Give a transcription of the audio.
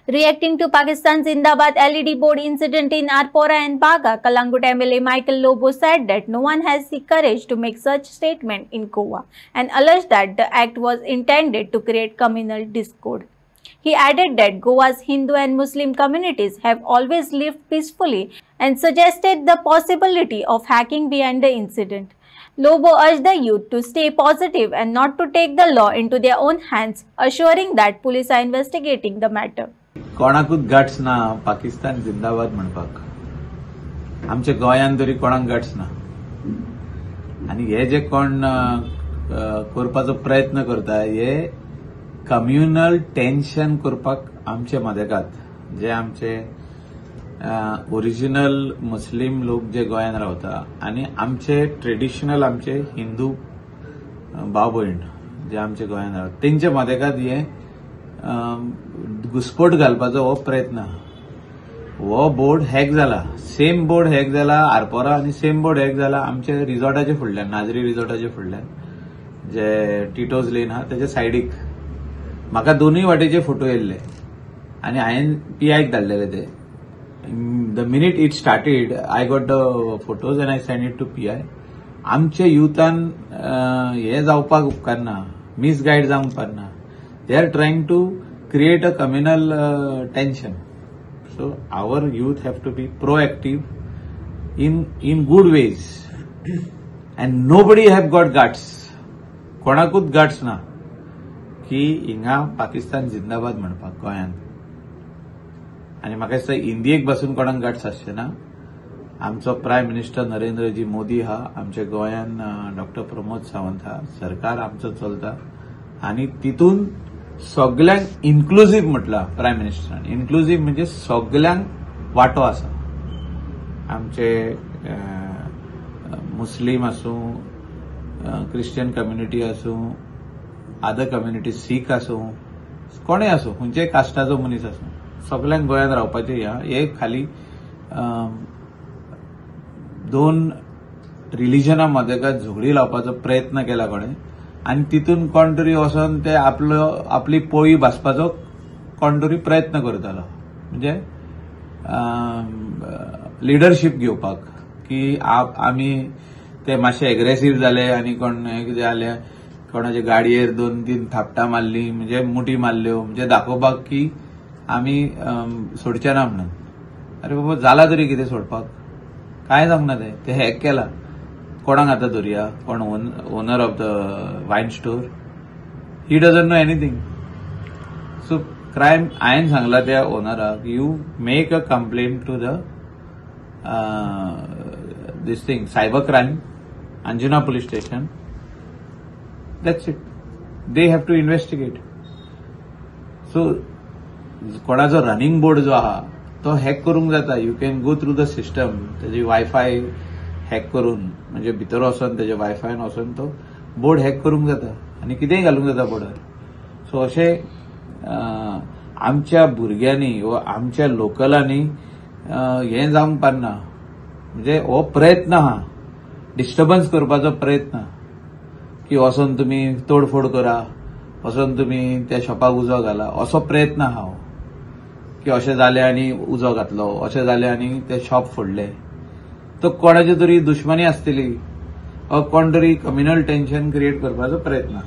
Reacting to Pakistan Zindabad LED board incident in Arpora and Baga, Kalangut MLA Michael Lobo said that no one has the courage to make such statement in Goa and alleged that the act was intended to create communal discord. He added that Goa's Hindu and Muslim communities have always lived peacefully and suggested the possibility of hacking behind the incident. Lobo urged the youth to stay positive and not to take the law into their own hands, assuring that police are investigating the matter. कोणाकूच guts ना पाकिस्तान जिंदाबाद म्हणपाक आमच्या गोंयांत तरी कोणाक guts ना आनी हे जे कोण करपाचो प्रयत्न करता हे कम्युनल टेन्शन करपाक आमचे मदेकात जे आमचे ओरिजिनल मुस्लिम लोक जे गोंयांत रावता आनी आमचे ट्रेडिशनल आमचे हिंदू भाव भयण जे आमचे गोंयांत रावता तेंचे मदेकात हे घुसपोट घालपाचो हो प्रयत्न हो बोर्ड हॅक जाला सेम बोर्ड हॅक जाला आरपोरा आनी सेम बोर्ड हॅक जाला आमचे रिसॉर्टाचे फुडल्यान नाजरी रिसॉर्टाचे फुडल्यान जे टिटोज लेन हा त्याच्या सायडीक म्हाका दोनूय वाटेचे फोटो येयल्ले आनी हांवें PIक धाडलेले ते the minute it started I got the photos and I send it to PI आमच्या युथान हे जावपाक उपकारना मिसगायड जावंक उपकारना they are trying to create a communal tension. So our youth have to be proactive in good ways and nobody have got guts कोणाकूच guts ना की हिंगा पाकिस्तान जिंदाबाद म्हणपाक गोंयांत आनी म्हाका दिसता इंडियेक बसून कोणाक गट्स आसचे ना आमचो प्रायम मिनिस्टर नरेंद्रजी मोदी हा आमच्या गोंयान डॉक्टर प्रमोद सावंत हा सरकार आमचो चलता आनी तितून सगळ्यांक इन्क्लुझिव्ह म्हटला प्रायम मिनिस्टरान इन्क्लुझिव्ह म्हणजे सगळ्यांक वाटो आसा आमचे मुस्लिम आसूं क्रिश्चियन कम्युनिटी आसूं अदर कम्युनिटी सीख आसूं कोणेय आसूं खंयच्याय कास्टाचो मनीस आसूं सगळ्यांक गोंयांत रावपाचें हे खाली दोन रिलिजना मदेकात झगडी लावपाचो प्रयत्न केला कोणें आनी तितून कोण तरी वचोन ते आपली पोळी भाजपाचो कोण तरी प्रयत्न करतालो म्हणजे लिडरशीप घेवपाक की आमी ते मातशे एग्रेसिव्ह जाले आनी कोण कितें जालें कोणाचे गाडयेर 2-3 थापटां मारली म्हणजे मुठी मारल्यो म्हणजे दाखोवपाक की आमी सोडचे ना म्हणून अरे बाबा जाला तरी कितें सोडपाक काय जावंक ना ते हॅक केला कोणाक आतां धरया कोण owner of the wine store he doesn't know anything so crime हांवें सांगला त्या ओनराक you make a complaint to the this thing cyber crime Anjuna police station that's it they have to investigate so कोणाचो रनिंग बोर्ड जो आहा तो hack करूंक जाता you can go through the system तेजी वायफाय हॅक करून म्हणजे भितर वचोन त्याच्या वायफायन वचोन तो बोर्ड हॅक करूंक जाता आनी कितेंय घालूंक जाता बोर्डार सो अशें आमच्या भुरग्यांनी वा आमच्या लोकलांनी हें जावंक पारना म्हणजे हो प्रयत्न आहा डिस्टर्बन्स करपाचो प्रयत्न की वचोन तुमी तोडफोड करा वचोन तुमी त्या शॉपाक उजो घाला असो प्रयत्न आहा हो की अशें जालें आनी उजो घातलो अशें जालें आनी ते शॉप फोडले तो कोणाची तरी दुश्मनी आसतली कोण तरी कम्युनल टेन्शन क्रिएट करपाचो प्रयत्न